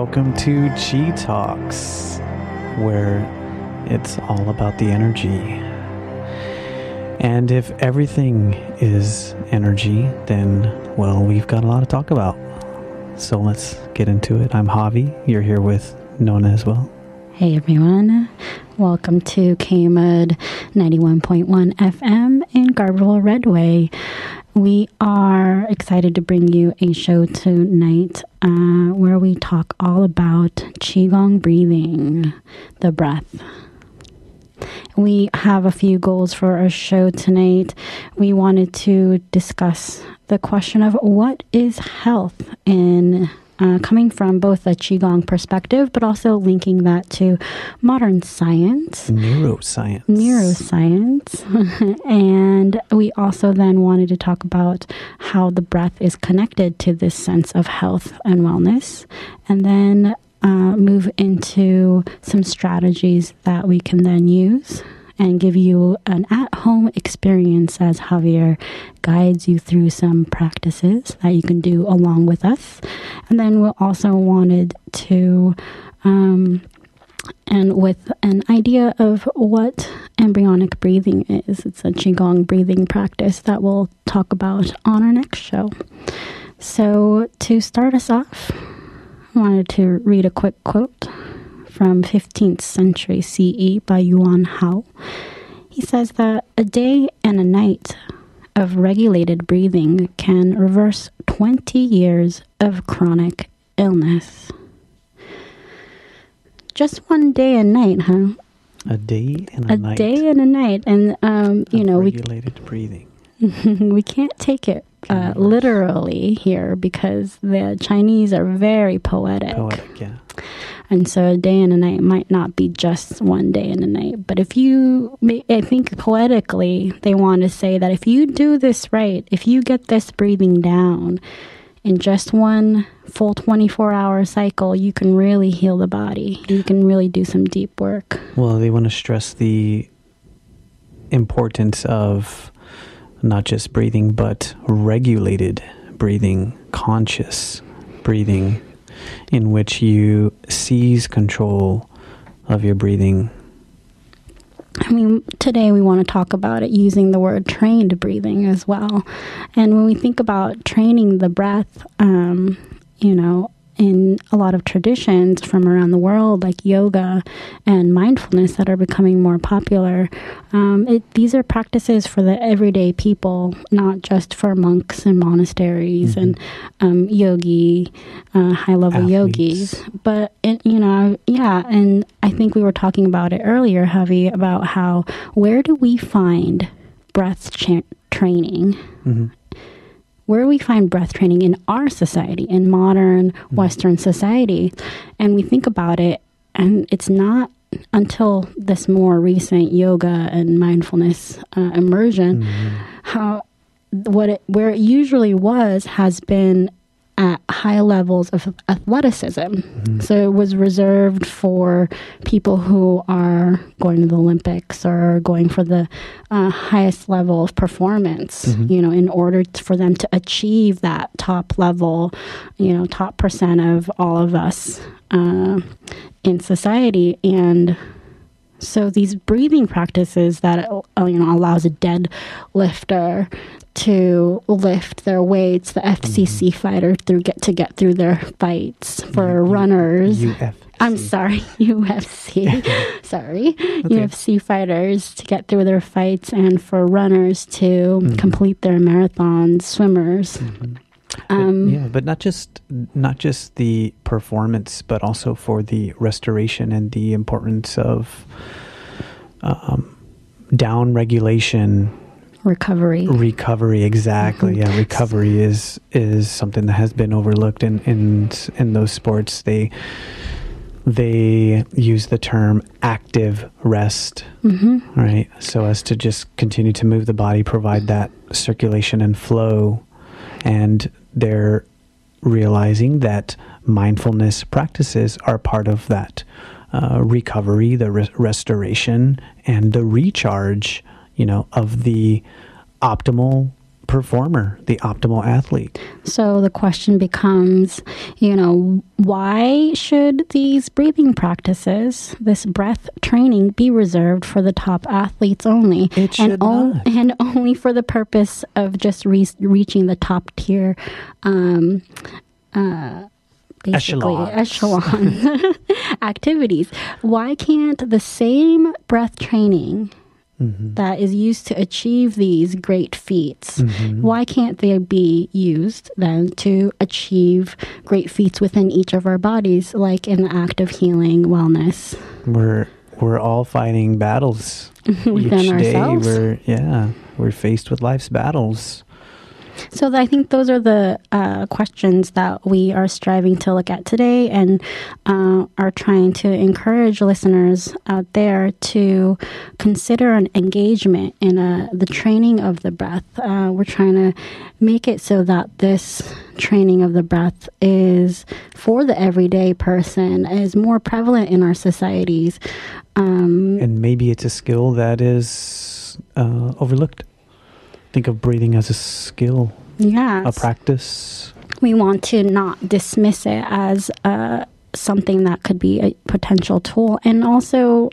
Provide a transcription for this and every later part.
welcome to Chi Talks, where it's all about the energy. And if everything is energy, then, well, we've got a lot to talk about. So let's get into it. I'm Javi. You're here with Nona as well. Hey everyone, welcome to KMUD 91.1 FM in Garberville Redway. We are excited to bring you a show tonight where we talk all about Qigong breathing, the breath. We have a few goals for our show tonight. We wanted to discuss the question of what is health in coming from both a Qigong perspective, but also linking that to modern science. Neuroscience. And we also then wanted to talk about how the breath is connected to this sense of health and wellness. And then move into some strategies that we can then use and give you an at-home experience as Javier guides you through some practices that you can do along with us. And then we also wanted to end with an idea of what embryonic breathing is. It's a Qigong breathing practice that we'll talk about on our next show. So to start us off, I wanted to read a quick quote from 15th century CE by Yuan Hao. He says that a day and a night of regulated breathing can reverse 20 years of chronic illness. Just one day and night, huh? A day and a night. A day and a night. And, regulated breathing. We can't take it literally here because the Chinese are very poetic. Yeah. And so a day and a night might not be just one day and a night. But I think poetically, they want to say that if you do this right, if you get this breathing down in just one full 24-hour cycle, you can really heal the body. You can really do some deep work. Well, they want to stress the importance of not just breathing, but regulated breathing, conscious breathing, in which you seize control of your breathing. I mean, today we want to talk about it using the word trained breathing as well. And when we think about training the breath, in a lot of traditions from around the world, like yoga and mindfulness that are becoming more popular, these are practices for the everyday people, not just for monks and monasteries and high-level yogis. But, and I think we were talking about it earlier, Javi, about how, where do we find breath training? Mm-hmm. Where we find breath training in our society, in modern Western society. And we think about it, and it's not until this more recent yoga and mindfulness immersion, where it usually has been at high levels of athleticism. Mm-hmm. So it was reserved for people who are going to the Olympics or going for the highest level of performance, in order for them to achieve that top level, top percent of all of us in society. And so these breathing practices that, allows a dead lifter to lift their weights, the FCC fighter get through their fights, for runners. UFC. I'm sorry, UFC. Sorry. Okay. UFC fighters to get through their fights, and for runners to complete their marathons, swimmers. Mm-hmm. But not just the performance, but also for the restoration and the importance of down regulation. Recovery, exactly. Mm-hmm. Yeah, recovery is something that has been overlooked in those sports. They use the term active rest, right? So as to just continue to move the body, provide that circulation and flow. And they're realizing that mindfulness practices are part of that recovery, the restoration, and the recharge, of the optimal performer, the optimal athlete. So the question becomes, why should these breathing practices, this breath training, be reserved for the top athletes only? It should not. And only for the purpose of just reaching the top tier echelon activities. Why can't the same breath training that is used to achieve these great feats, why can't they be used then to achieve great feats within each of our bodies, like in the act of healing, wellness? We're all fighting battles within each ourselves. Day. We're faced with life's battles. So I think those are the questions that we are striving to look at today, and are trying to encourage listeners out there to consider an engagement in the training of the breath. We're trying to make it so that this training of the breath is for the everyday person, is more prevalent in our societies. And maybe it's a skill that is overlooked. Think of breathing as a skill, a practice. We want to not dismiss it as something that could be a potential tool, and also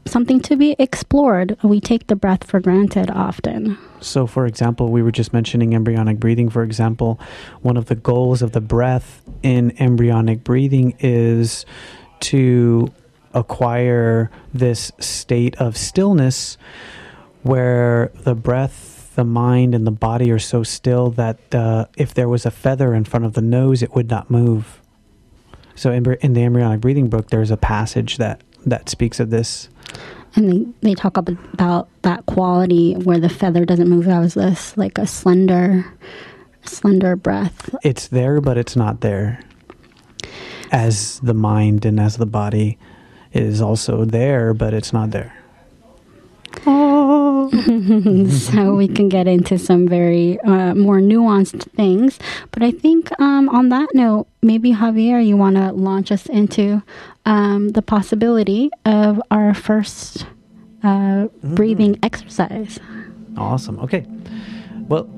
something to be explored. We take the breath for granted often. So, for example, we were just mentioning embryonic breathing. For example, one of the goals of the breath in embryonic breathing is to acquire this state of stillness where the breath, the mind, and the body are so still that if there was a feather in front of the nose, it would not move. So in the embryonic breathing book, there's a passage that speaks of this. And they talk about that quality where the feather doesn't move as this, like a slender breath. It's there, but it's not there. As the mind and as the body is also there, but it's not there. So we can get into some very more nuanced things. But I think on that note, maybe Javier, you want to launch us into the possibility of our first breathing exercise. Awesome. Okay. Well,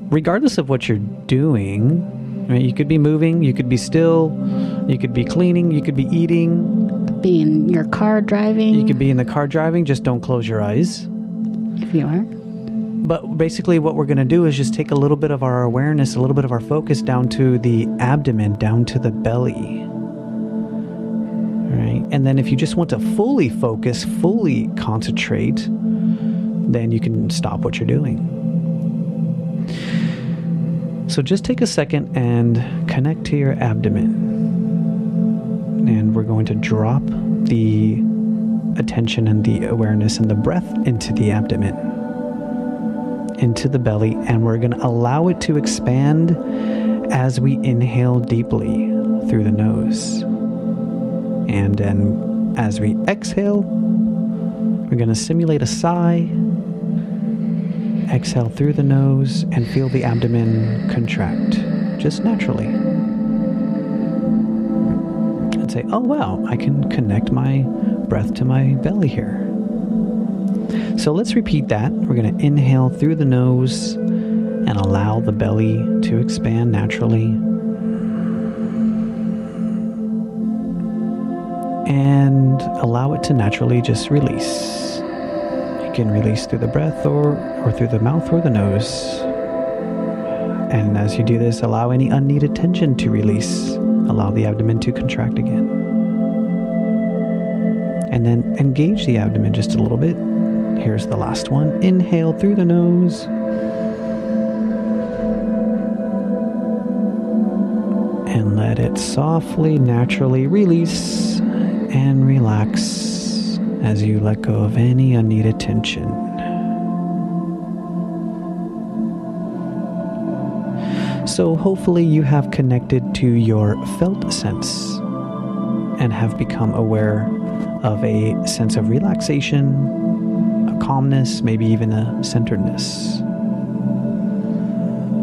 regardless of what you're doing, right, you could be moving, you could be still, you could be cleaning, you could be eating. Be in your car driving. You could be in the car driving, just don't close your eyes. If you are. But basically what we're going to do is just take a little bit of our awareness, a little bit of our focus down to the abdomen, down to the belly. Right? And then if you just want to fully focus, fully concentrate, then you can stop what you're doing. So just take a second and connect to your abdomen. And we're going to drop the attention and the awareness and the breath into the abdomen, into the belly, and we're going to allow it to expand as we inhale deeply through the nose. And then as we exhale, we're going to simulate a sigh. Exhale through the nose and feel the abdomen contract just naturally. And say, oh wow, I can connect my breath to my belly here. So let's repeat that. We're going to inhale through the nose and allow the belly to expand naturally. And allow it to naturally just release. You can release through the breath or through the mouth or the nose. And as you do this, allow any unneeded tension to release. Allow the abdomen to contract again. And then engage the abdomen just a little bit. Here's the last one. Inhale through the nose. And let it softly, naturally release and relax as you let go of any unneeded tension. So hopefully you have connected to your felt sense and have become aware of a sense of relaxation, a calmness, maybe even a centeredness.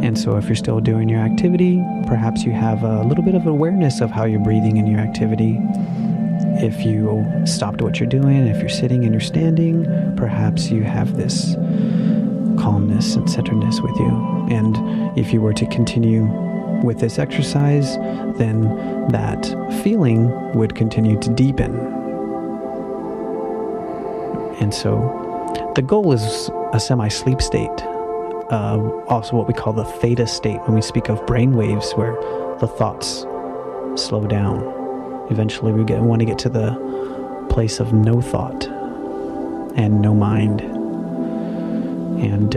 And so if you're still doing your activity, perhaps you have a little bit of awareness of how you're breathing in your activity. If you stopped what you're doing, if you're sitting and you're standing, perhaps you have this calmness and centeredness with you. And if you were to continue with this exercise, then that feeling would continue to deepen. And so the goal is a semi-sleep state, also what we call the theta state when we speak of brain waves, where the thoughts slow down. Eventually we want to get to the place of no thought and no mind. And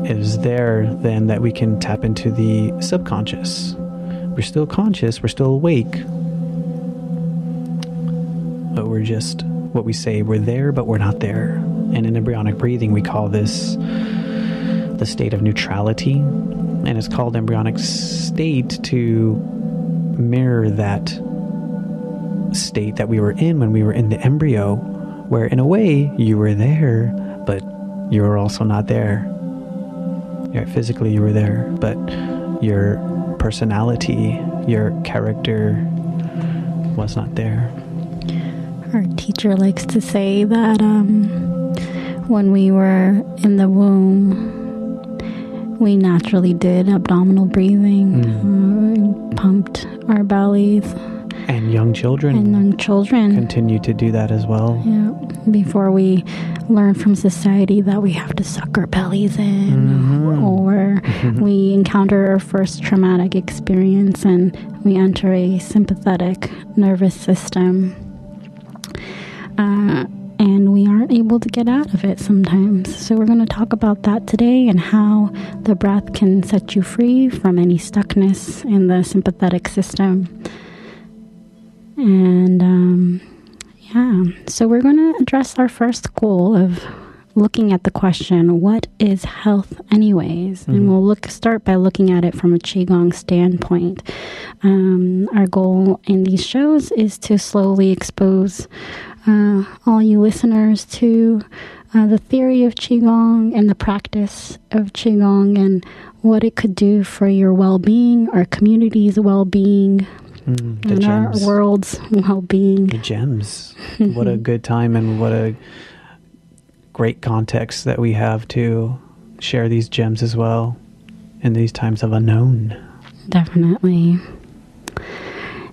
it is there then that we can tap into the subconscious. We're still conscious, we're still awake, but we're just, what we say, we're there, but we're not there. And in embryonic breathing, we call this the state of neutrality. And it's called embryonic state to mirror that state that we were in when we were in the embryo, where in a way you were there, but you were also not there. Yeah, physically you were there, but your personality, your character was not there. Our teacher likes to say that when we were in the womb, we naturally did abdominal breathing. We pumped our bellies. And young children. Continue to do that as well. Yeah. Before we learn from society that we have to suck our bellies in, or we encounter our first traumatic experience and we enter a sympathetic nervous system. And we aren't able to get out of it sometimes. So we're going to talk about that today and how the breath can set you free from any stuckness in the sympathetic system. And so we're going to address our first goal of looking at the question, what is health anyways? And we'll start by looking at it from a Qigong standpoint. Our goal in these shows is to slowly expose all you listeners to the theory of Qigong and the practice of Qigong and what it could do for your well-being, our community's well-being, and our world's well-being. The gems. What a good time and what a great context that we have to share these gems as well in these times of unknown. Definitely.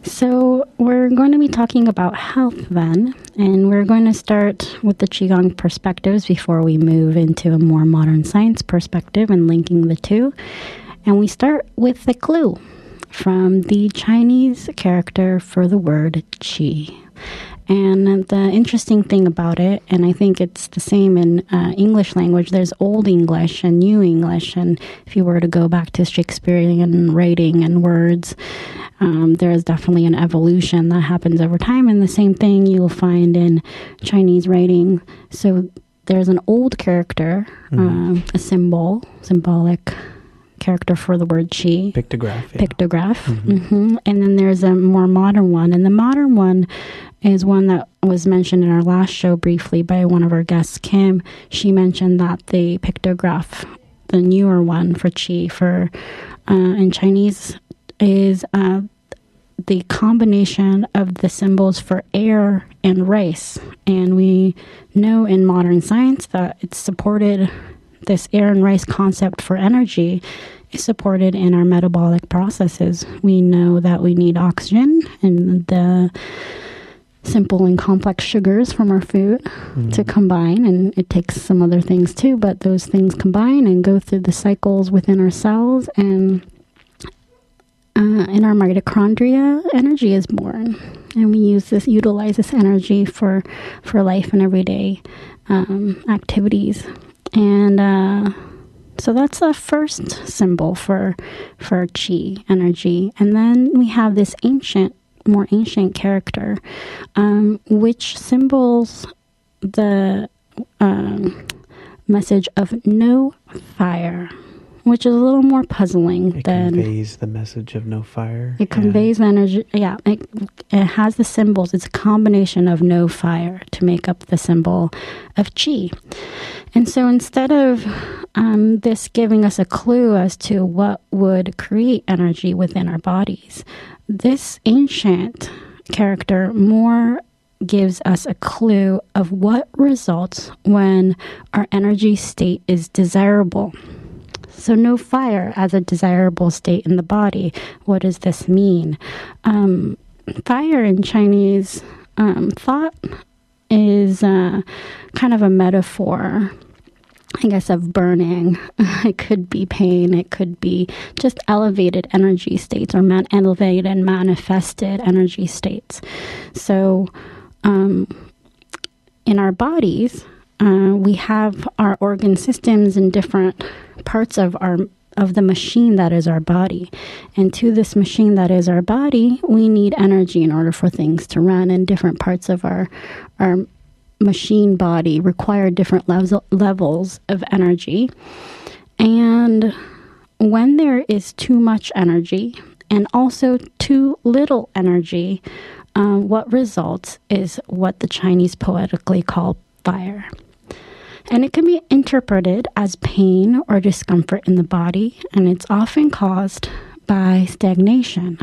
So we're going to be talking about health then, and we're going to start with the Qigong perspectives before we move into a more modern science perspective and linking the two. And we start with the clue from the Chinese character for the word qi. And the interesting thing about it, and I think it's the same in English language, there's Old English and New English. And if you were to go back to Shakespearean writing and words, there is definitely an evolution that happens over time. And the same thing you'll find in Chinese writing. So there's an old character, a symbolic character for the word qi. Pictograph. Yeah. Pictograph. And then there's a more modern one. And the modern one is one that was mentioned in our last show briefly by one of our guests, Kim. She mentioned that the pictograph, the newer one for qi, in Chinese, is the combination of the symbols for air and rice. And we know in modern science that it's supported, this air and rice concept for energy is supported in our metabolic processes. We know that we need oxygen and the simple and complex sugars from our food to combine, and it takes some other things too, but those things combine and go through the cycles within our cells, and in our mitochondria, energy is born, and we utilize this energy for life and everyday activities. And so that's the first symbol for qi, energy. And then we have this more ancient character, which symbols the message of no fire, which is a little more puzzling. It conveys the message of no fire. It conveys energy. Yeah, it has the symbols. It's a combination of no fire to make up the symbol of qi. And so instead of this giving us a clue as to what would create energy within our bodies, this ancient character more gives us a clue of what results when our energy state is desirable. So no fire as a desirable state in the body. What does this mean? Fire in Chinese thought is kind of a metaphor, I guess, of burning. It could be pain. It could be just elevated energy states or elevated and manifested energy states. So in our bodies, we have our organ systems in different parts of the machine that is our body. And to this machine that is our body, we need energy in order for things to run. And different parts of our machine body require different levels of energy. And when there is too much energy and also too little energy, what results is what the Chinese poetically call fire. And it can be interpreted as pain or discomfort in the body, and it's often caused by stagnation,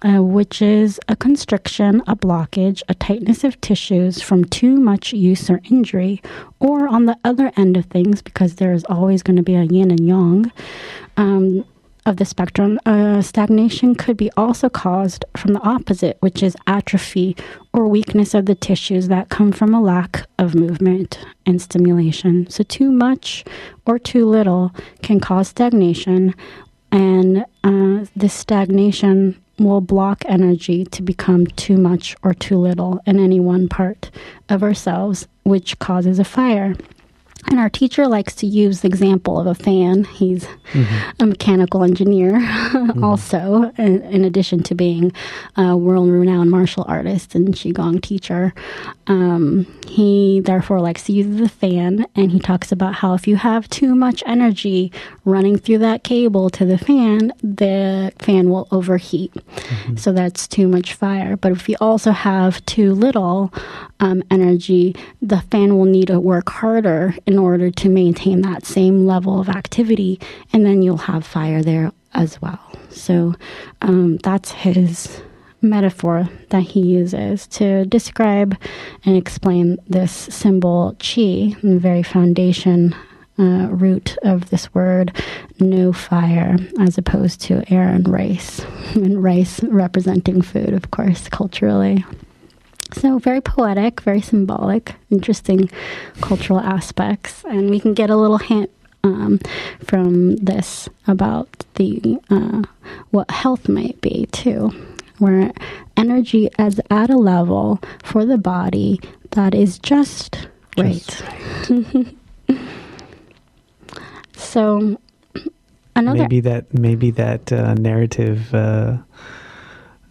which is a constriction, a blockage, a tightness of tissues from too much use or injury, or on the other end of things, because there is always going to be a yin and yang of the spectrum. Stagnation could be also caused from the opposite, which is atrophy or weakness of the tissues that come from a lack of movement and stimulation. So too much or too little can cause stagnation, and this stagnation will block energy to become too much or too little in any one part of ourselves, which causes a fire. And our teacher likes to use the example of a fan. He's a mechanical engineer also, in addition to being a world-renowned martial artist and Qigong teacher. He therefore likes to use the fan, and he talks about how if you have too much energy running through that cable to the fan will overheat. So that's too much fire. But if you also have too little energy, the fan will need to work harder in order to maintain that same level of activity, and then you'll have fire there as well. So that's his metaphor that he uses to describe and explain this symbol qi, the very foundation root of this word, no fire, as opposed to air and rice representing food, of course, culturally. So very poetic, very symbolic, interesting cultural aspects. And we can get a little hint from this about the what health might be too, where energy is at a level for the body that is just right. So another maybe that narrative.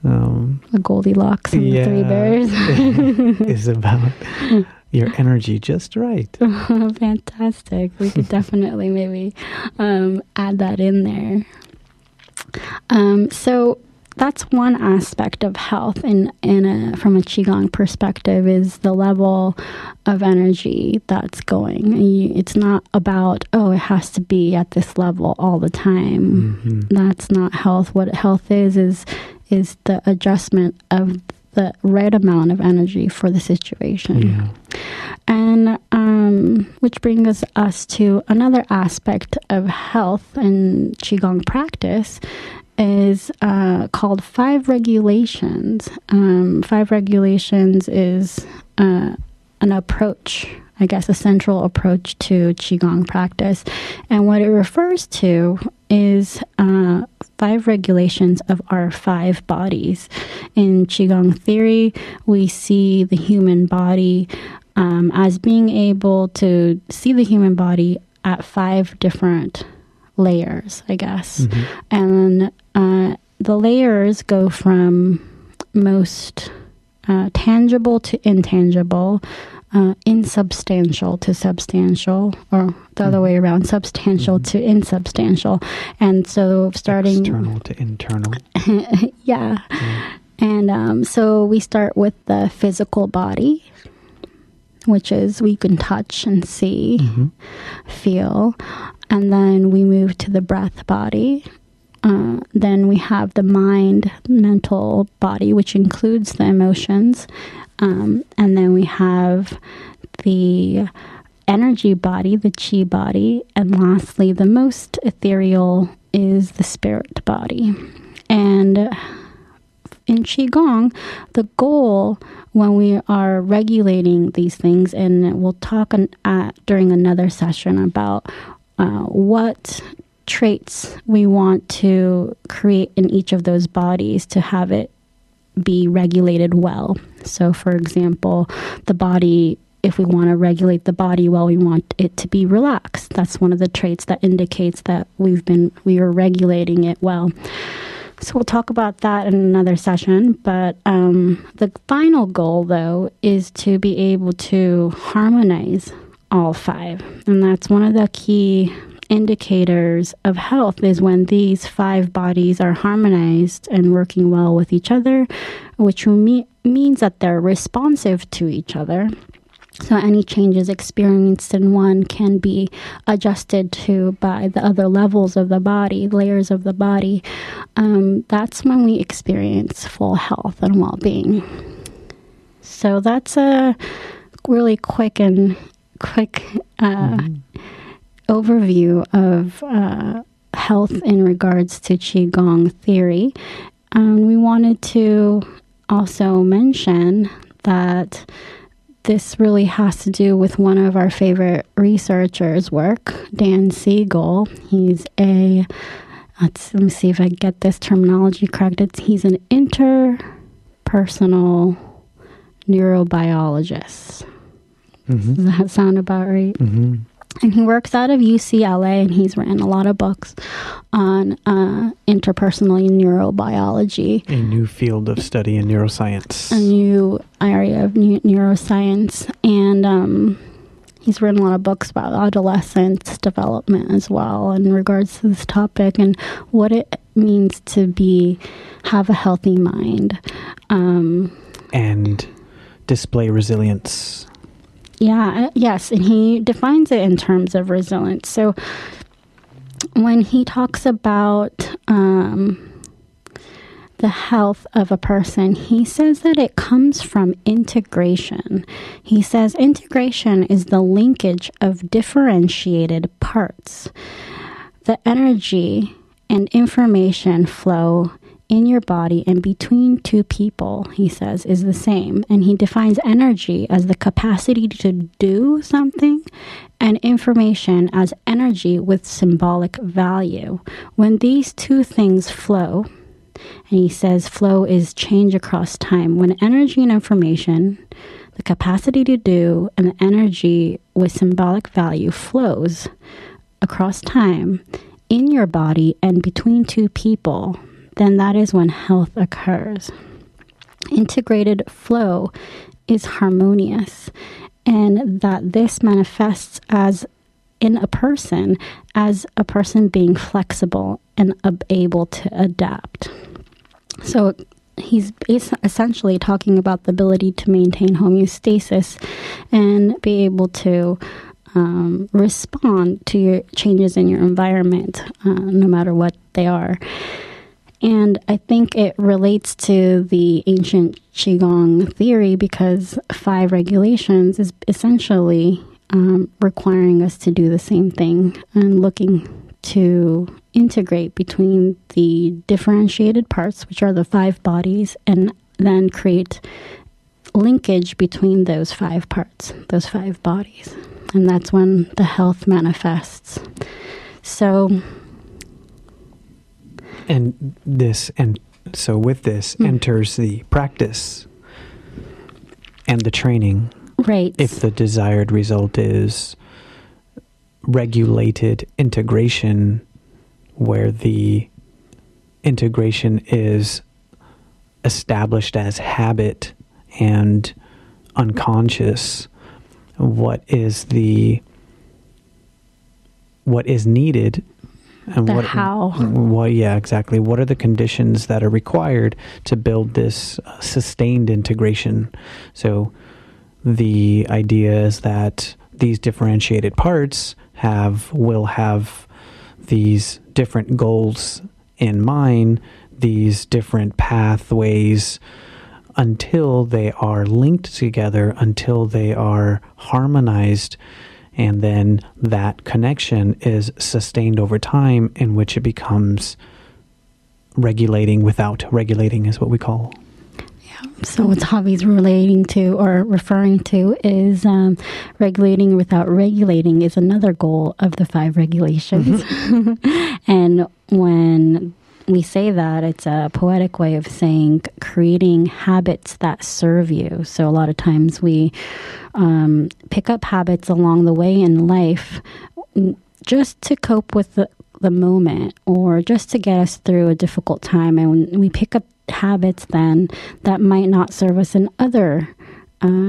The Goldilocks and the Three Bears is about your energy just right. Fantastic. We could definitely maybe add that in there. So that's one aspect of health from a Qigong perspective, is the level of energy that's going. It's not about, it has to be at this level all the time. That's not health. What health is the adjustment of the right amount of energy for the situation. And which brings us to another aspect of health and Qigong practice, is called 5 regulations. 5 regulations is an approach, I guess, a central approach to Qigong practice. And what it refers to is 5 regulations of our 5 bodies. In Qigong theory, we see the human body as being able to see the human body at 5 different layers, I guess. And the layers go from most tangible to intangible, insubstantial to substantial, or the other way around, substantial to insubstantial. And so starting... external to internal. And so we start with the physical body, which is we can touch and see, feel. And then we move to the breath body, then we have the mind, mental body, which includes the emotions. And then we have the energy body, the chi body. And lastly, the most ethereal is the spirit body. And in Qigong, the goal when we are regulating these things, and we'll talk during another session about what traits we want to create in each of those bodies to have it be regulated well. So, for example, the body, if we want to regulate the body well, we want it to be relaxed. That's one of the traits that indicates that we are regulating it well. So we'll talk about that in another session. But the final goal, though, is to be able to harmonize all five. And that's one of the key indicators of health, is when these five bodies are harmonized and working well with each other, which means that they're responsive to each other. So any changes experienced in one can be adjusted to by the other levels of the body, layers of the body. That's when we experience full health and well-being. So that's a really quick overview of health in regards to Qigong theory. We wanted to also mention that this really has to do with one of our favorite researchers' work, Dan Siegel. He's let me see if I get this terminology correct. He's an interpersonal neurobiologist. Mm-hmm. Does that sound about right? Mm-hmm. And he works out of UCLA, and he's written a lot of books on interpersonal neurobiology. A new field of study in neuroscience. A new area of neuroscience. And he's written a lot of books about adolescence development as well in regards to this topic and what it means to have a healthy mind. And display resilience. Yes, and he defines it in terms of resilience. So when he talks about the health of a person, he says that it comes from integration. He says integration is the linkage of differentiated parts. The energy and information flow in your body and between two people, he says, is the same. And he defines energy as the capacity to do something and information as energy with symbolic value. When these two things flow, and he says flow is change across time. When energy and information, the capacity to do, and the energy with symbolic value flows across time in your body and between two people, then that is when health occurs. Integrated flow is harmonious, and that this manifests as a person being flexible and able to adapt. So he's essentially talking about the ability to maintain homeostasis and be able to respond to your changes in your environment, no matter what they are. And I think it relates to the ancient Qigong theory because 5 regulations is essentially requiring us to do the same thing and looking to integrate between the differentiated parts, which are the 5 bodies, and then create linkage between those 5 parts, those 5 bodies. And that's when the health manifests. So... So with this enters the practice and the training. Right. If the desired result is regulated integration, where the integration is established as habit and unconscious, what is needed and how. Yeah, exactly. What are the conditions that are required to build this sustained integration? So the idea is that these differentiated parts will have these different goals in mind these different pathways until they are linked together, until they are harmonized, and then that connection is sustained over time, in which it becomes regulating without regulating, is what we call. So what Javi's relating to or referring to is regulating without regulating is another goal of the 5 regulations. And when we say that, it's a poetic way of saying creating habits that serve you. So a lot of times we pick up habits along the way in life just to cope with the moment, or just to get us through a difficult time. And when we pick up habits then that might not serve us in other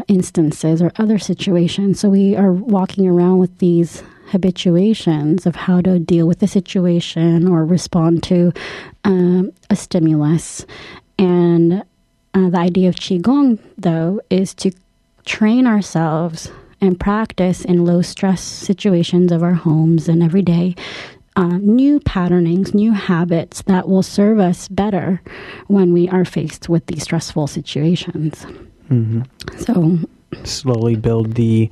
instances or other situations. So we are walking around with these habituations of how to deal with a situation or respond to a stimulus. And the idea of Qigong, though, is to train ourselves and practice in low stress situations of our homes and every day new patternings, new habits that will serve us better when we are faced with these stressful situations. So slowly build the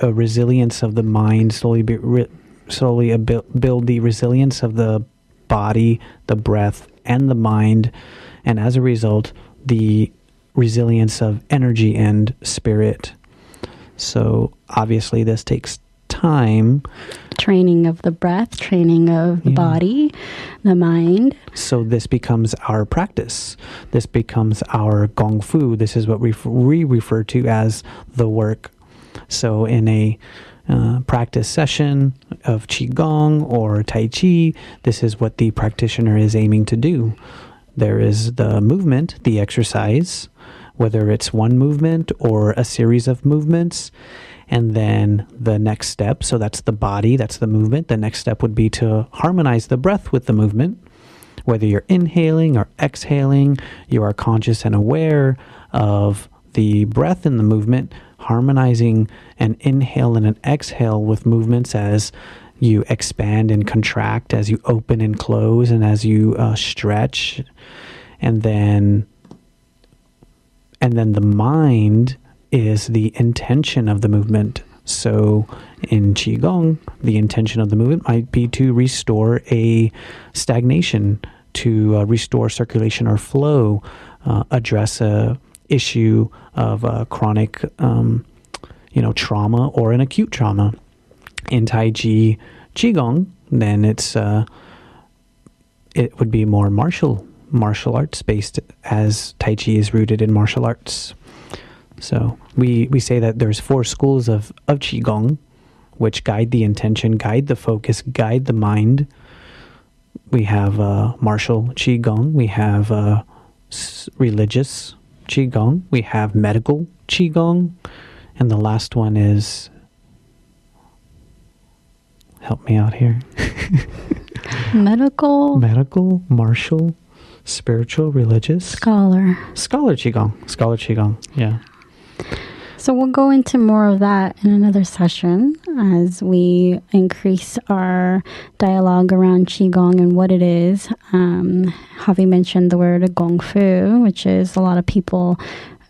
resilience of the mind, slowly build the resilience of the body, the breath, and the mind, and as a result, the resilience of energy and spirit. So obviously this takes time. Training of the breath, training of the body, the mind. So this becomes our practice. This becomes our Gong Fu. This is what we refer to as the work. So in a practice session of Qigong or Tai Chi, this is what the practitioner is aiming to do. There is the movement, the exercise, whether it's one movement or a series of movements. And then the next step, so that's the body, that's the movement. The next step would be to harmonize the breath with the movement. Whether you're inhaling or exhaling, you are conscious and aware of the breath and the movement, harmonizing an inhale and an exhale with movements as you expand and contract, as you open and close, and as you stretch. And then the mind is the intention of the movement. So in Qigong, the intention of the movement might be to restore a stagnation, to restore circulation or flow, address a issue of chronic trauma or an acute trauma. In Tai Chi Qigong, then it would be more martial arts based, as Tai Chi is rooted in martial arts. So we say that there's 4 schools of Qigong, which guide the intention, guide the focus, guide the mind. We have martial Qigong, we have religious Qigong, we have medical Qigong, and the last one is, help me out here. Medical, martial, spiritual, religious. Scholar Qigong, yeah. So we'll go into more of that in another session as we increase our dialogue around Qigong and what it is. Javi mentioned the word Gong Fu, which is a lot of people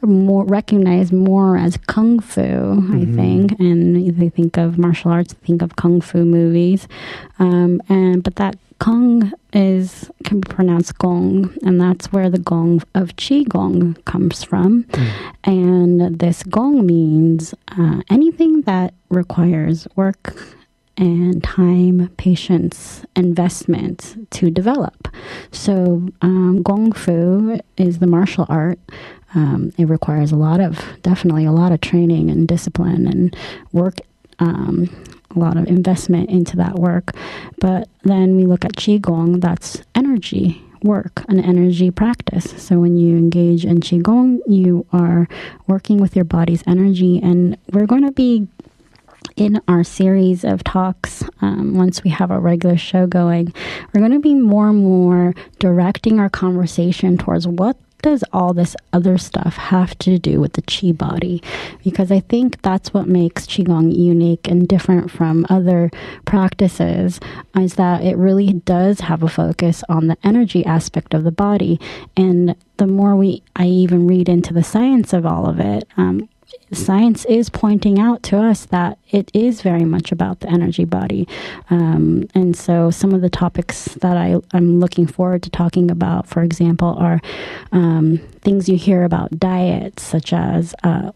recognize more as Kung Fu, I think. And they think of martial arts, think of Kung Fu movies. But that Kung can be pronounced Gong, and that's where the Gong of Qigong comes from. And this Gong means anything that requires work and time, patience, investment to develop. So Gong Fu is the martial art. It requires definitely a lot of training and discipline and work, a lot of investment into that work. But then we look at Qigong, that's energy work, an energy practice. So when you engage in Qigong, you are working with your body's energy. And we're going to be in our series of talks, once we have a regular show going, we're going to be more and more directing our conversation towards what does all this other stuff have to do with the Qi body? Because I think that's what makes Qigong unique and different from other practices, is that it really does have a focus on the energy aspect of the body. And the more I even read into the science of all of it, science is pointing out to us that it is very much about the energy body. And so some of the topics that I'm looking forward to talking about, for example, are things you hear about diets, such as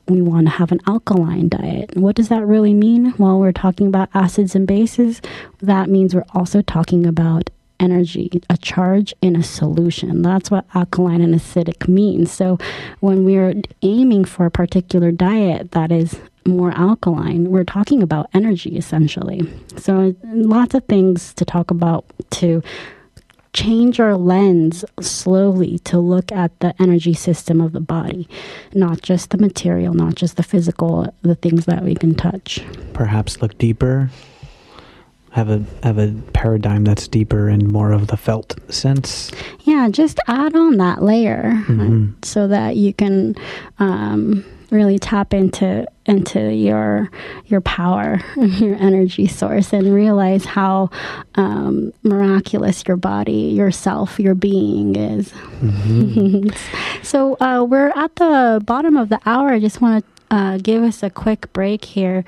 we want to have an alkaline diet. What does that really mean? Well, we're talking about acids and bases. That means we're also talking about energy, a charge in a solution. That's what alkaline and acidic means. So when we're aiming for a particular diet that is more alkaline, we're talking about energy essentially. So lots of things to talk about to change our lens slowly to look at the energy system of the body, not just the material, not just the physical, the things that we can touch. Perhaps look deeper. Have a paradigm that's deeper and more of the felt sense. Yeah, just add on that layer so that you can really tap into your power, your energy source, and realize how miraculous your body, yourself, your being is. So we're at the bottom of the hour. I just want to give us a quick break here.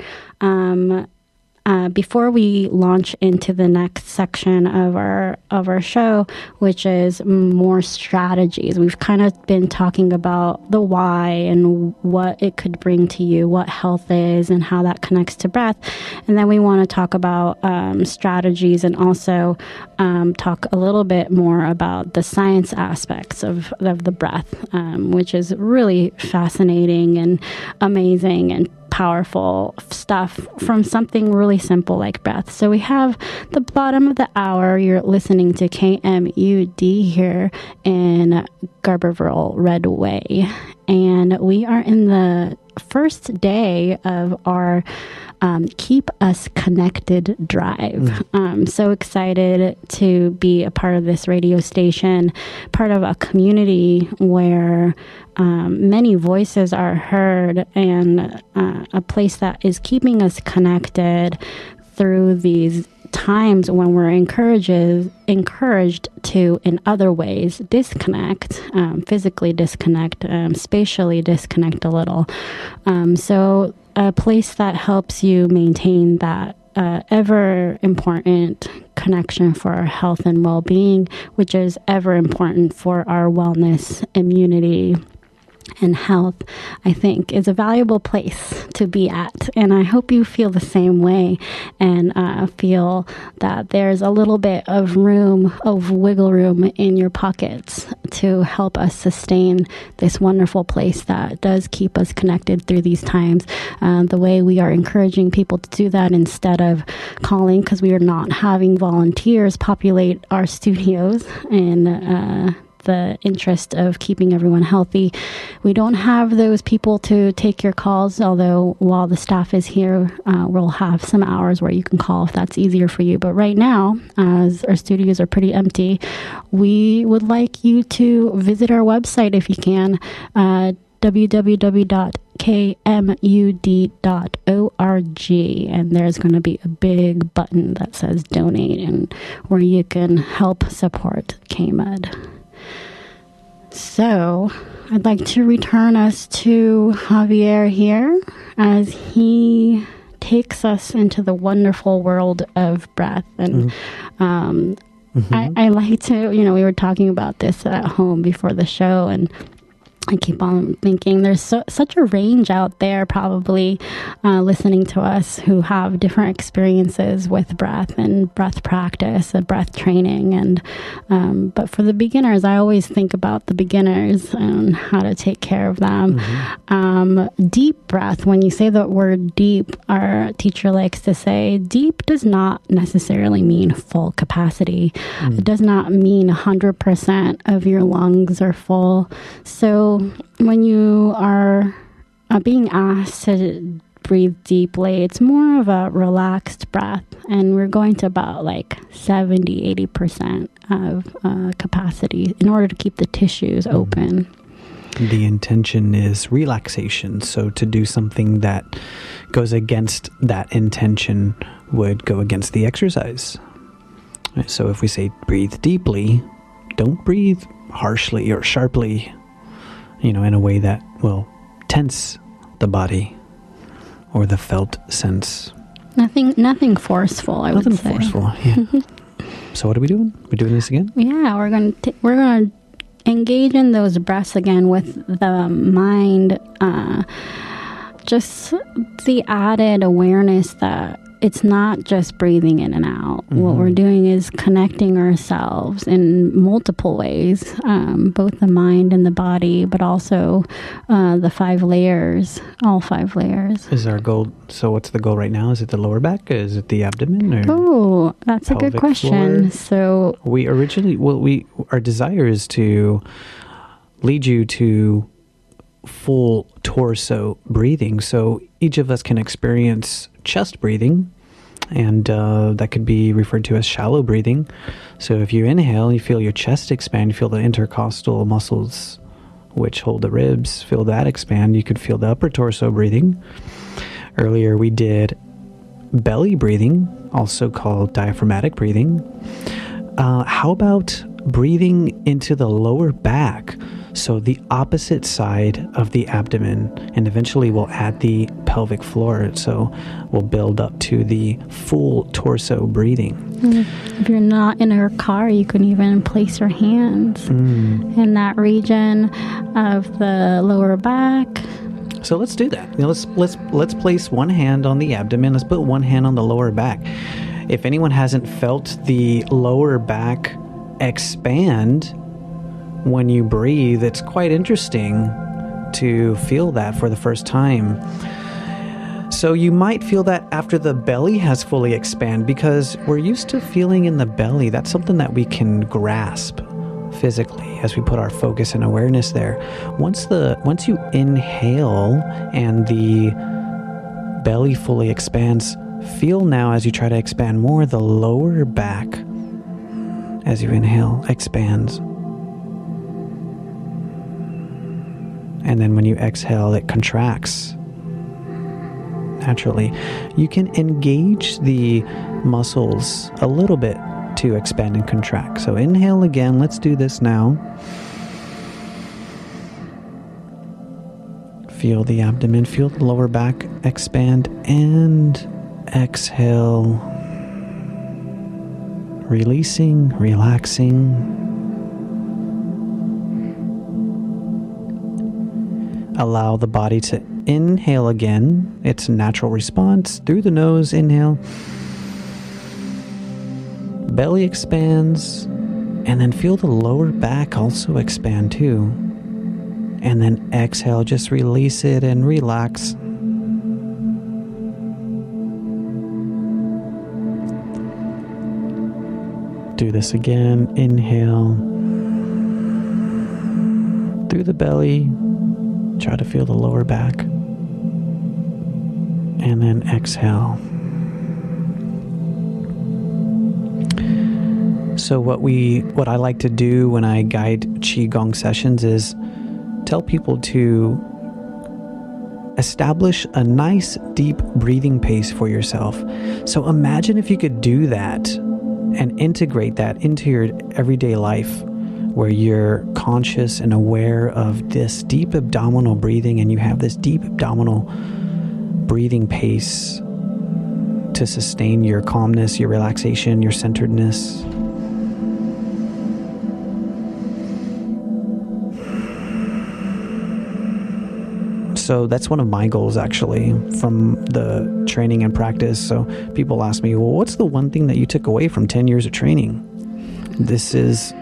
Before we launch into the next section of our show, which is more strategies, we've kind of been talking about the why and what it could bring to you, what health is, and how that connects to breath. And then we want to talk about strategies and also talk a little bit more about the science aspects of the breath, which is really fascinating and amazing and powerful stuff from something really simple like breath. So we have the bottom of the hour. You're listening to KMUD here in Garberville, Red Way. And we are in the first day of our Keep Us Connected drive. I'm so excited to be a part of this radio station, part of a community where many voices are heard, and a place that is keeping us connected through these times when we're encouraged to, in other ways, disconnect, physically disconnect, spatially disconnect a little. So a place that helps you maintain that ever important connection for our health and well-being, which is ever important for our wellness, immunity, and health, I think, is a valuable place to be at. And I hope you feel the same way and feel that there's a little bit of wiggle room in your pockets to help us sustain this wonderful place that does keep us connected through these times. The way we are encouraging people to do that instead of calling, because we are not having volunteers populate our studios and the interest of keeping everyone healthy. We don't have those people to take your calls, although while the staff is here, we'll have some hours where you can call if that's easier for you. But right now, as our studios are pretty empty, we would like you to visit our website if you can, www.kmud.org, and there's going to be a big button that says donate, and where you can help support KMUD. So I'd like to return us to Javier here as he takes us into the wonderful world of breath. And I like to, we were talking about this at home before the show, and I keep on thinking there's such a range out there probably listening to us who have different experiences with breath and breath practice and breath training. And but for the beginners, I always think about the beginners and how to take care of them. Deep breath, when you say the word deep, our teacher likes to say deep does not necessarily mean full capacity. It does not mean 100% of your lungs are full. So when you are being asked to breathe deeply, it's more of a relaxed breath, and we're going to about like 70-80% of capacity in order to keep the tissues open. The intention is relaxation. So to do something that goes against that intention would go against the exercise. So if we say breathe deeply, don't breathe harshly or sharply, in a way that will tense the body or the felt sense. Nothing forceful, I would say. Nothing forceful, yeah. So what are we doing? We're doing this again? Yeah, we're going to engage in those breaths again with the mind, just the added awareness that it's not just breathing in and out. Mm-hmm. What we're doing is connecting ourselves in multiple ways, both the mind and the body, but also the 5 layers, all 5 layers. Is our goal, so what's the goal right now? Is it the lower back? Is it the abdomen? Or oh, that's a good question. Floor? So we originally, our desire is to lead you to full torso breathing. So each of us can experience chest breathing, and that could be referred to as shallow breathing. So if you inhale, you feel your chest expand, you feel the intercostal muscles which hold the ribs, feel that expand. You could feel the upper torso breathing. Earlier we did belly breathing, also called diaphragmatic breathing. How about breathing into the lower back? So the opposite side of the abdomen, and eventually we'll add the pelvic floor. So we'll build up to the full torso breathing. If you're not in a car, you can even place your hands in that region of the lower back. So let's do that. Let's place one hand on the abdomen. Let's put one hand on the lower back. If anyone hasn't felt the lower back expand when you breathe, it's quite interesting to feel that for the first time. So you might feel that after the belly has fully expanded, because we're used to feeling in the belly. That's something that we can grasp physically as we put our focus and awareness there. Once you inhale and the belly fully expands, feel now as you try to expand more, the lower back as you inhale expands. And then when you exhale, it contracts naturally. You can engage the muscles a little bit to expand and contract. So inhale again. Let's do this now. Feel the abdomen, feel the lower back expand, and exhale. Releasing, relaxing. Allow the body to inhale again. It's a natural response. Through the nose, inhale. Belly expands. And then feel the lower back also expand too. And then exhale, just release it and relax. Do this again. Inhale. Through the belly. Try to feel the lower back. And then exhale. So what I like to do when I guide Qigong sessions is tell people to establish a nice deep breathing pace for yourself. So imagine if you could do that and integrate that into your everyday life, where you're conscious and aware of this deep abdominal breathing, and you have this deep abdominal breathing pace to sustain your calmness, your relaxation, your centeredness. So that's one of my goals, actually, from the training and practice. So people ask me, well, what's the one thing that you took away from 10 years of training? This is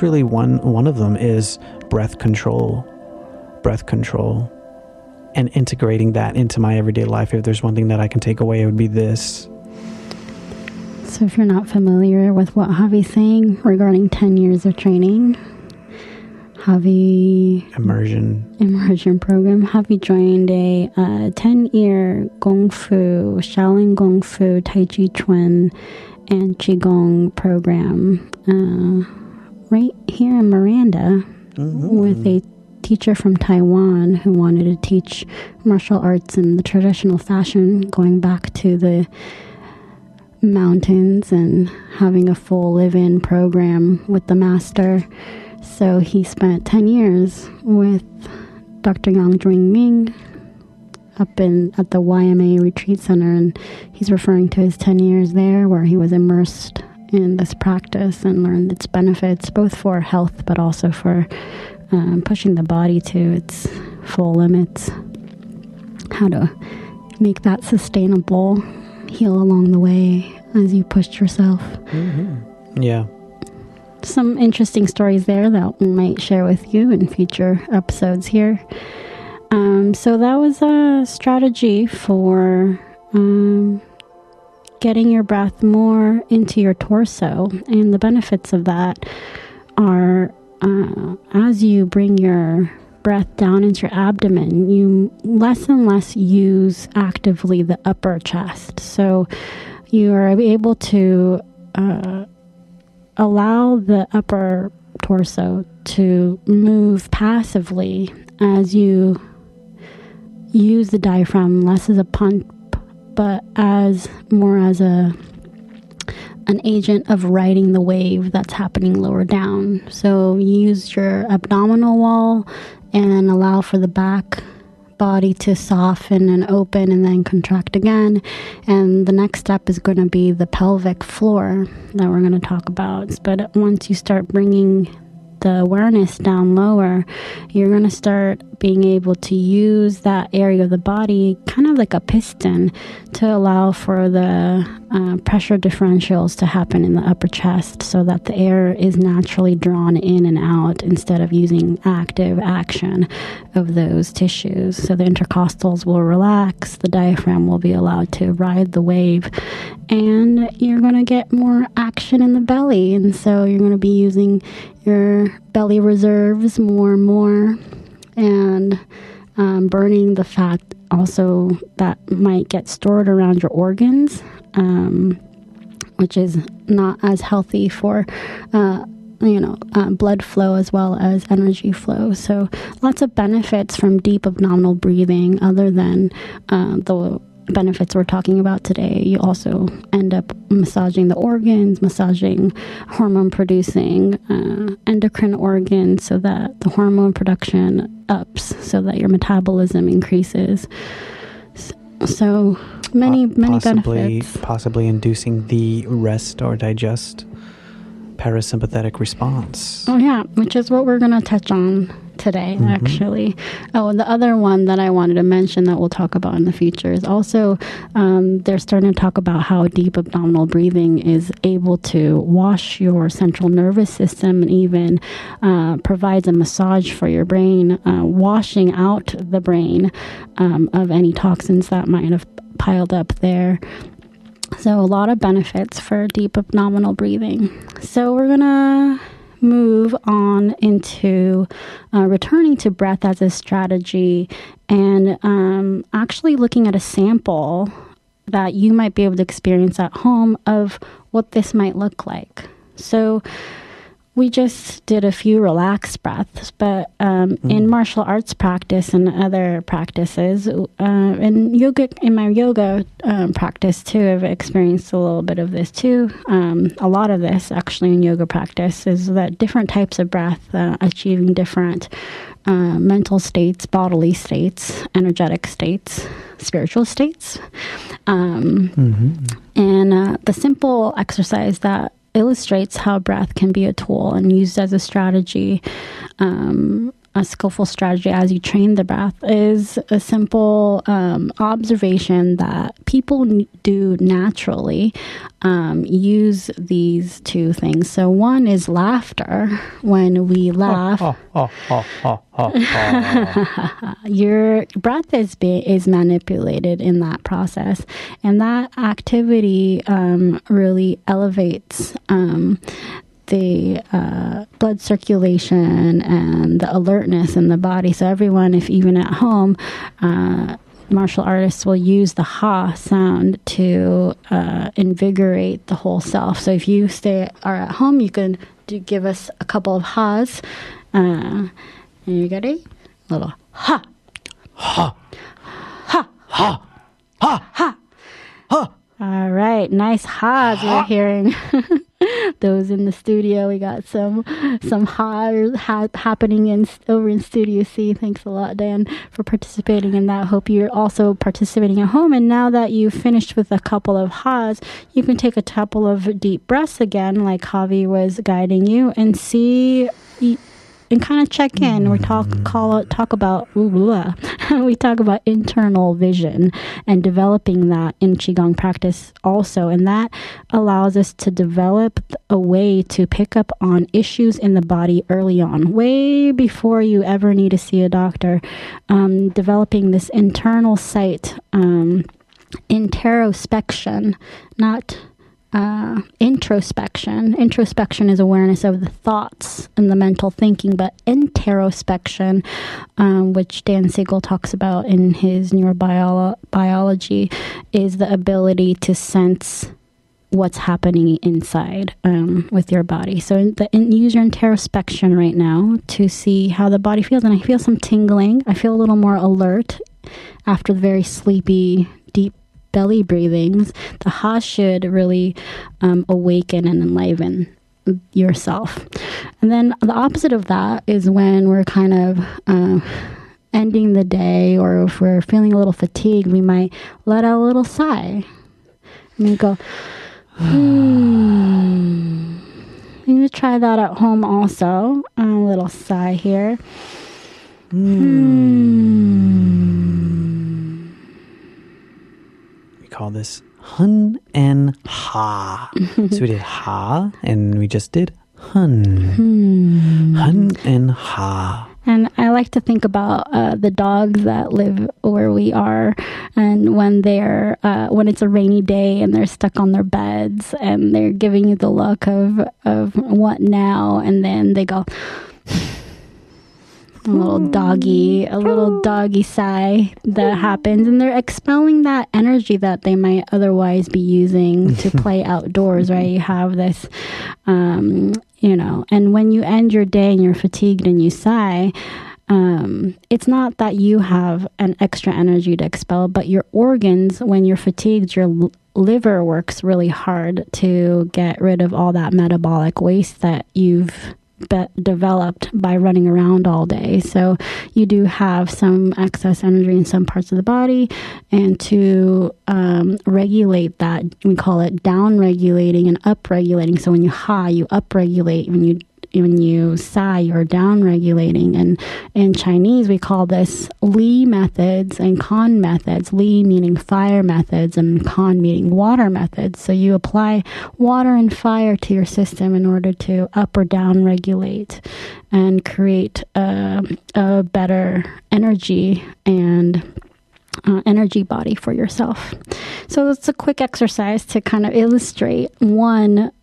really one of them is breath control, and integrating that into my everyday life. If there's one thing that I can take away, it would be this. So if you're not familiar with what Javi's saying regarding 10 years of training, Javi immersion program. Javi joined a 10-year Gong Fu, Shaolin Gong Fu, Tai Chi Chuan, and Qigong program right here in Miranda with a teacher from Taiwan who wanted to teach martial arts in the traditional fashion, going back to the mountains and having a full live-in program with the master. So he spent 10 years with Dr. Yang Ming up at the YMA Retreat Center, and he's referring to his 10 years there where he was immersed in this practice and learned its benefits, both for health but also for pushing the body to its full limits, how to make that sustainable, heal along the way as you pushed yourself. Yeah. Some interesting stories there that we might share with you in future episodes here. So that was a strategy for getting your breath more into your torso. And the benefits of that are as you bring your breath down into your abdomen, you less and less use actively the upper chest. So you are able to allow the upper torso to move passively as you use the diaphragm less as a pump, but as more as an agent of riding the wave that's happening lower down. So use your abdominal wall and allow for the back body to soften and open and then contract again. And the next step is going to be the pelvic floor that we're going to talk about. But once you start bringing the awareness down lower, you're going to start being able to use that area of the body kind of like a piston to allow for the pressure differentials to happen in the upper chest so that the air is naturally drawn in and out instead of using active action of those tissues. So the intercostals will relax, the diaphragm will be allowed to ride the wave, and you're going to get more action in the belly. And so you're going to be using your belly reserves more and more, and burning the fat also that might get stored around your organs, which is not as healthy for blood flow as well as energy flow. So lots of benefits from deep abdominal breathing other than the benefits we're talking about today. You also end up massaging the organs, massaging hormone producing endocrine organs so that the hormone production ups, so that your metabolism increases. So many benefits. Possibly inducing the rest or digest parasympathetic response. Oh yeah, which is what we're going to touch on today, actually. Oh, and the other one that I wanted to mention that we'll talk about in the future is also they're starting to talk about how deep abdominal breathing is able to wash your central nervous system and even provides a massage for your brain, washing out the brain of any toxins that might have piled up there. So a lot of benefits for deep abdominal breathing. So we're going to move on into returning to breath as a strategy and actually looking at a sample that you might be able to experience at home of what this might look like. So we just did a few relaxed breaths, but in martial arts practice and other practices, and yoga, in my yoga practice too, I've experienced a little bit of this too. A lot of this actually in yoga practice is that different types of breath achieving different mental states, bodily states, energetic states, spiritual states. And the simple exercise that illustrates how breath can be a tool and used as a strategy, a skillful strategy as you train the breath, is a simple observation that people do naturally use these two things. So one is laughter. When we laugh, your breath is manipulated in that process, and that activity really elevates the blood circulation and the alertness in the body. So everyone, if even at home, martial artists will use the ha sound to invigorate the whole self. So if you are at home, you can give us a couple of ha's. Are you ready? Little ha. Ha. Ha. Ha. Ha. Ha. Ha. All right. Nice ha's you're hearing. Those in the studio, we got some ha happening over in Studio C. Thanks a lot, Dan, for participating in that. Hope you're also participating at home. And now that you've finished with a couple of ha's, you can take a couple of deep breaths again, like Javi was guiding you, and see and kind of check in. We talk about we talk about internal vision and developing that in Qigong practice also, and that allows us to develop a way to pick up on issues in the body early on, way before you ever need to see a doctor. Developing this internal sight, introspection, not introspection. Introspection is awareness of the thoughts and the mental thinking, but introspection, which Dan Siegel talks about in his neurobiology, is the ability to sense what's happening inside with your body. So use your introspection right now to see how the body feels. And I feel some tingling. I feel a little more alert after the very sleepy, deep belly breathings. The ha should really awaken and enliven yourself. And then the opposite of that is when we're kind of ending the day, or if we're feeling a little fatigued, we might let out a little sigh. And we go, You can try that at home also. A little sigh here. Call this hun and ha. So we did ha and we just did hun. Hun and ha. And I like to think about the dogs that live where we are, and when they're when it's a rainy day and they're stuck on their beds and they're giving you the look of what now, and then they go a little doggy sigh that happens, and they're expelling that energy that they might otherwise be using to play outdoors, right? You have this, and when you end your day and you're fatigued and you sigh, it's not that you have an extra energy to expel, but your organs, when you're fatigued, your liver works really hard to get rid of all that metabolic waste that you've developed by running around all day. So you do have some excess energy in some parts of the body, and to regulate that, we call it down regulating and up regulating. So when you ha, you up regulate. When you sigh, you're down regulating. And in Chinese, we call this Li methods and Kan methods. Li meaning fire methods and Kan meaning water methods. So you apply water and fire to your system in order to up or down regulate and create a better energy and energy body for yourself. So it's a quick exercise to kind of illustrate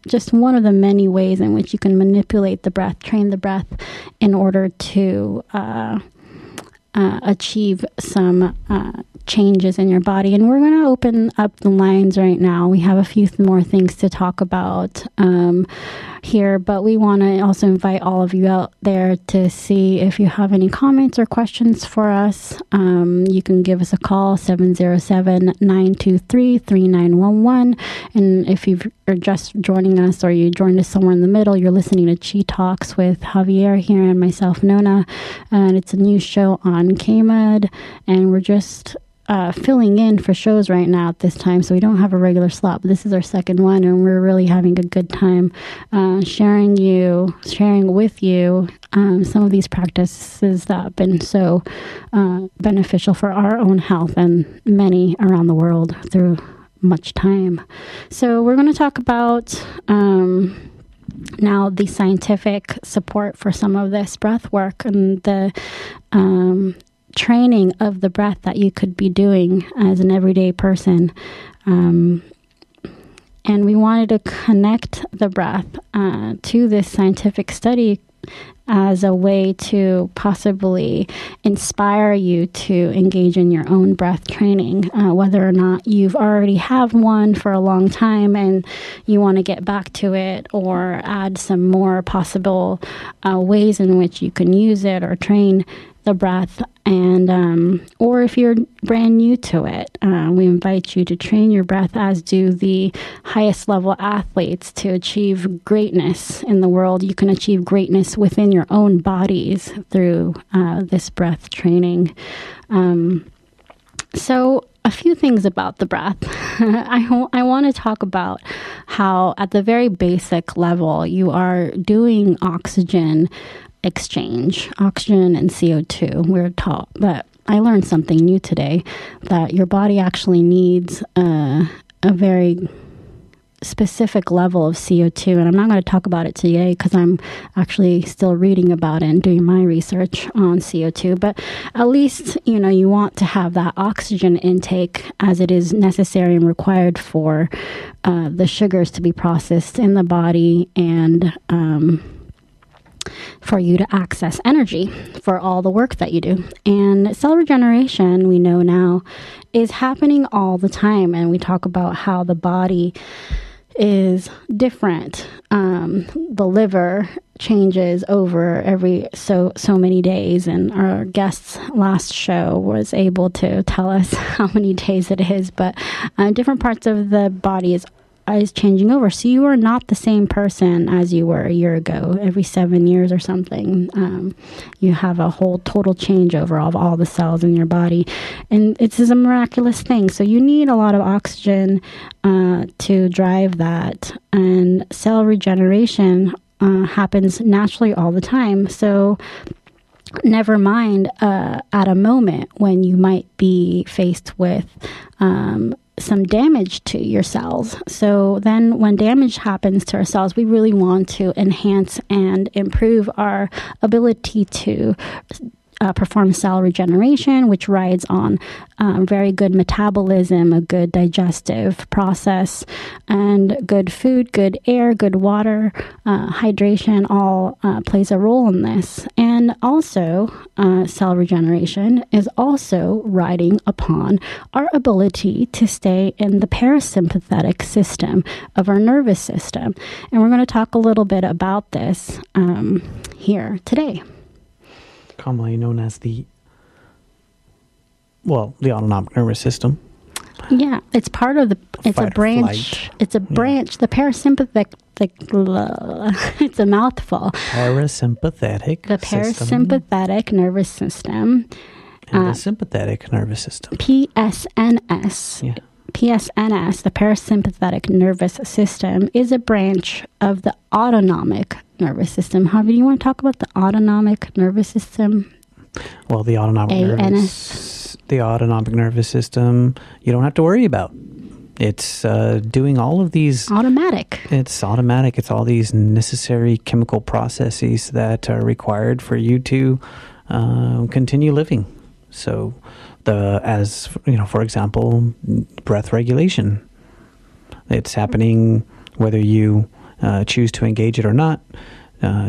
just one of the many ways in which you can manipulate the breath, train the breath in order to achieve some changes in your body. And we're going to open up the lines right now. We have a few more things to talk about here, but we want to also invite all of you out there to see if you have any comments or questions for us. You can give us a call, 707-923-3911. And if you're just joining us, or you joined us somewhere in the middle, you're listening to Chi Talks with Javier here and myself, Nona. And it's a new show on KMED, and we're just filling in for shows right now at this time, so we don't have a regular slot, but this is our second one, and we're really having a good time sharing with you some of these practices that have been so beneficial for our own health and many around the world through much time. So we're going to talk about now the scientific support for some of this breath work and the training of the breath that you could be doing as an everyday person. And we wanted to connect the breath to this scientific study as a way to possibly inspire you to engage in your own breath training, whether or not you've already have one for a long time and you want to get back to it, or add some more possible ways in which you can use it or train the breath, and or if you're brand new to it, we invite you to train your breath, as do the highest level athletes, to achieve greatness in the world. You can achieve greatness within your own bodies through this breath training. So a few things about the breath. I want to talk about how at the very basic level you are doing oxygen exchange, oxygen and CO2. We're taught, but I learned something new today, that your body actually needs a very specific level of CO2, and I'm not going to talk about it today because I'm actually still reading about it and doing my research on CO2, but at least, you want to have that oxygen intake, as it is necessary and required for the sugars to be processed in the body, and for you to access energy for all the work that you do. And cell regeneration, we know now, is happening all the time, and we talk about how the body is different. The liver changes over every so many days, and our guest's last show was able to tell us how many days it is, but different parts of the body is changing over. So you are not the same person as you were a year ago. Every 7 years or something, you have a whole total changeover of all the cells in your body. And it's a miraculous thing. So you need a lot of oxygen to drive that. And cell regeneration happens naturally all the time. So never mind at a moment when you might be faced with some damage to your cells. So then when damage happens to our cells, we really want to enhance and improve our ability to perform cell regeneration, which rides on very good metabolism, a good digestive process, and good food, good air, good water, hydration, all plays a role in this. And also, cell regeneration is also riding upon our ability to stay in the parasympathetic system of our nervous system. And we're going to talk a little bit about this here today. Commonly known as the autonomic nervous system. Yeah, it's part of it's a branch. Flight. It's a branch. The parasympathetic, it's a mouthful. Parasympathetic. The parasympathetic nervous system. And the sympathetic nervous system. PSNS. Yeah. PSNS, the parasympathetic nervous system, is a branch of the autonomic nervous system. Javi, do you want to talk about the autonomic nervous system? Well, the autonomic nervous system, you don't have to worry about. It's doing all of these... Automatic. It's automatic. It's all these necessary chemical processes that are required for you to continue living. So... for example, breath regulation. It's happening whether you choose to engage it or not.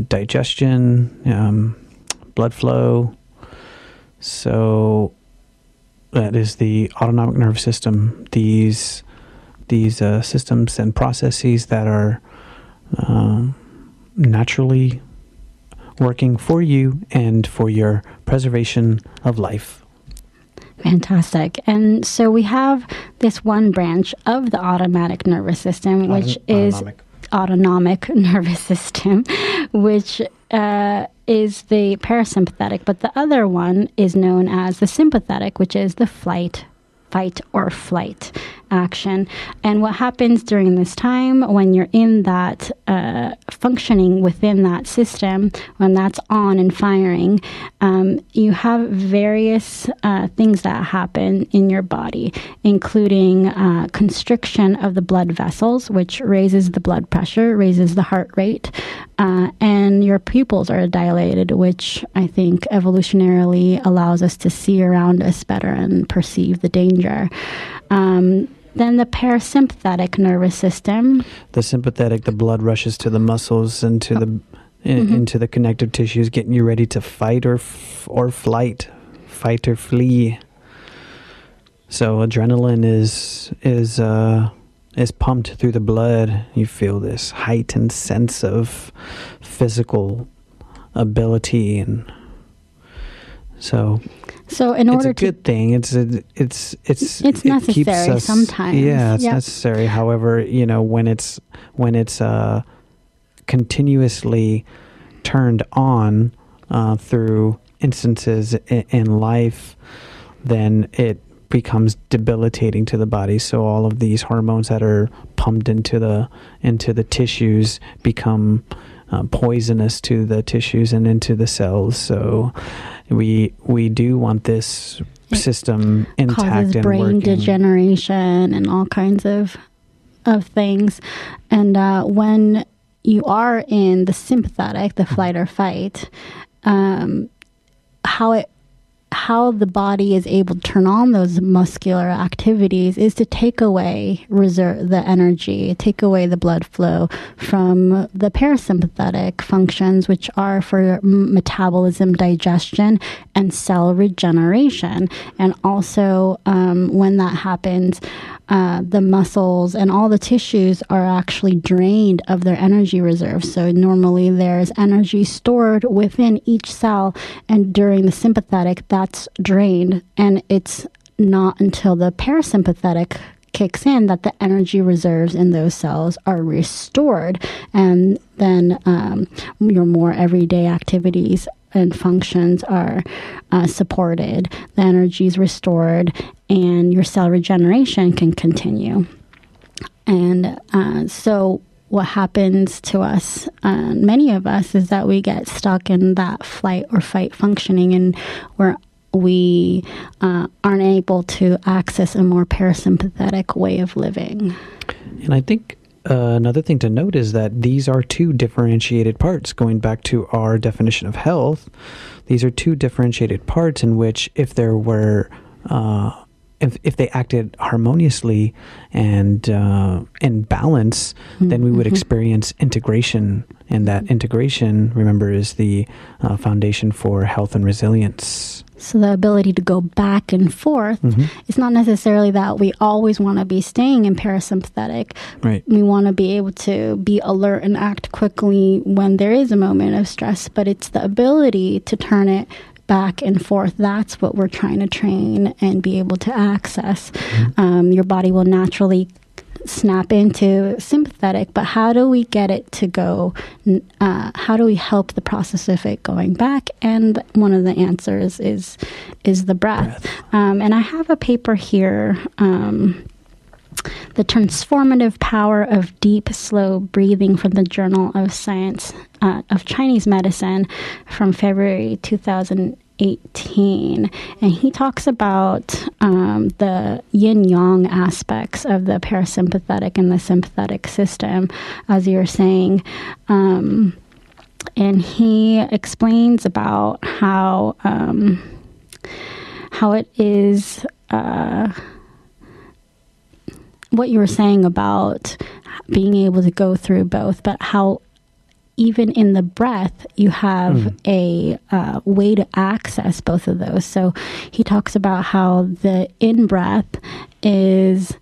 Digestion, blood flow. So that is the autonomic nervous system. These systems and processes that are naturally working for you and for your preservation of life. Fantastic. And so we have this one branch of the automatic nervous system, which is autonomic nervous system, which is the parasympathetic. But the other one is known as the sympathetic, which is the fight or flight action. And what happens during this time when you're in that functioning within that system, when that's on and firing, you have various things that happen in your body, including constriction of the blood vessels, which raises the blood pressure, raises the heart rate, and your pupils are dilated, which I think evolutionarily allows us to see around us better and perceive the danger. Then the parasympathetic nervous system. The sympathetic, the blood rushes to the muscles and to into the connective tissues, getting you ready to fight or flight, fight or flee. So adrenaline is pumped through the blood. You feel this heightened sense of physical ability, and So in order it's a good thing. It's necessary sometimes. Yeah, it's necessary. However, when it's continuously turned on through instances in life, then it becomes debilitating to the body. So all of these hormones that are pumped into the tissues become poisonous to the tissues and into the cells. So we do want this system intact and brain working. Degeneration and all kinds of things. And when you are in the sympathetic, the flight or fight, how the body is able to turn on those muscular activities is to take away the energy, take away the blood flow from the parasympathetic functions, which are for metabolism, digestion, and cell regeneration. And also, when that happens, the muscles and all the tissues are actually drained of their energy reserves. So normally there's energy stored within each cell, and during the sympathetic, that's drained. And it's not until the parasympathetic kicks in that the energy reserves in those cells are restored. And then your more everyday activities and functions are supported, the energy is restored, and your cell regeneration can continue. And so what happens to us, many of us, is that we get stuck in that flight or fight functioning, and we aren't able to access a more parasympathetic way of living. And I think another thing to note is that these are two differentiated parts. Going back to our definition of health, these are two differentiated parts in which if there were if they acted harmoniously and in balance, then we would experience integration. And that integration, remember, is the foundation for health and resilience. So the ability to go back and forth, it's not necessarily that we always want to be staying in parasympathetic. Right. We want to be able to be alert and act quickly when there is a moment of stress, but it's the ability to turn it back and forth. That's what we're trying to train and be able to access. Your body will naturally snap into sympathetic, but how do we get it to go? How do we help the process of it going back? And one of the answers is the breath. And I have a paper here, The Transformative Power of Deep, Slow Breathing, from the Journal of Science of Chinese Medicine from February 2018. And he talks about the yin-yang aspects of the parasympathetic and the sympathetic system, as you're saying. And he explains about how it is... what you were saying about being able to go through both, but how even in the breath, you have a way to access both of those. So he talks about how the in-breath is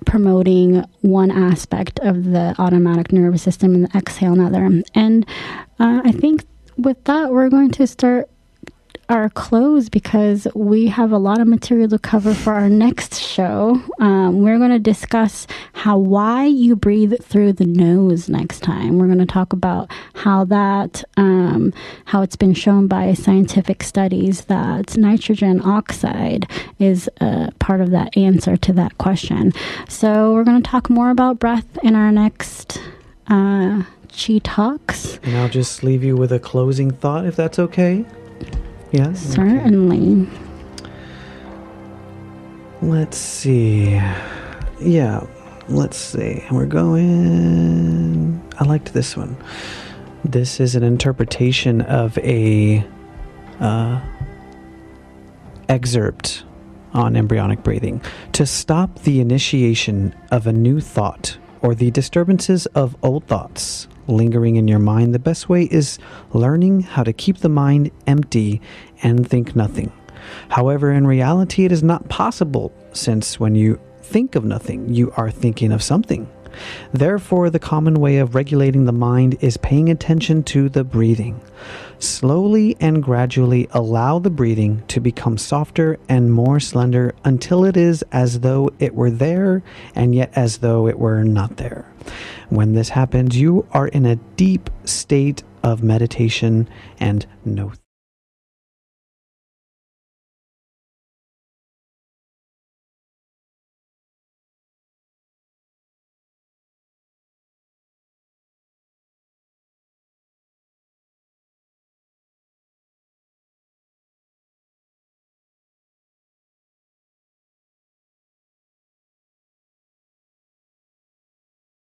promoting one aspect of the autonomic nervous system and the exhale another. And I think with that, we're going to start our close because we have a lot of material to cover for our next show. We're going to discuss why you breathe through the nose next time. We're going to talk about how it's been shown by scientific studies that nitrogen oxide is part of that answer to that question. So we're going to talk more about breath in our next Chi Talks. And I'll just leave you with a closing thought, if that's okay. Yeah? Certainly. Okay. Let's see. Yeah, let's see. We're going... I liked this one. This is an interpretation of a excerpt on embryonic breathing. To stop the initiation of a new thought or the disturbances of old thoughts lingering in your mind, the best way is learning how to keep the mind empty and think nothing. However, in reality, it is not possible, since when you think of nothing, you are thinking of something. Therefore, the common way of regulating the mind is paying attention to the breathing. Slowly and gradually allow the breathing to become softer and more slender until it is as though it were there and yet as though it were not there. When this happens, you are in a deep state of meditation and no